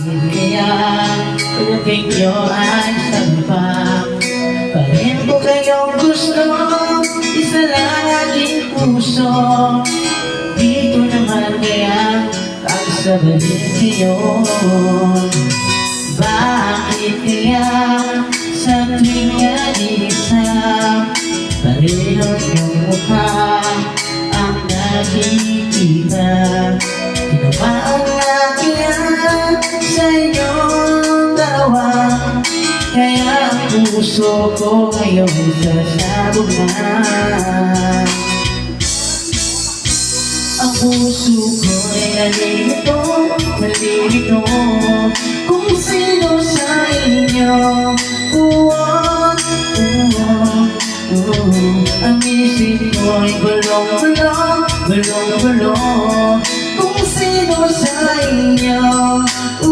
Kaya pagdating nyo ay sabang parin ko kayong gusto, isa lang aking puso. Di ko naman kaya pagsabalin yun. Bakit kaya sa tuwing nag-iisa parehong yung mukha ang nakikita? Ginawa ang lakihan sa inyong dalawa, kaya ang puso ko ngayon sasabog na. Ang puso ko ay nalilito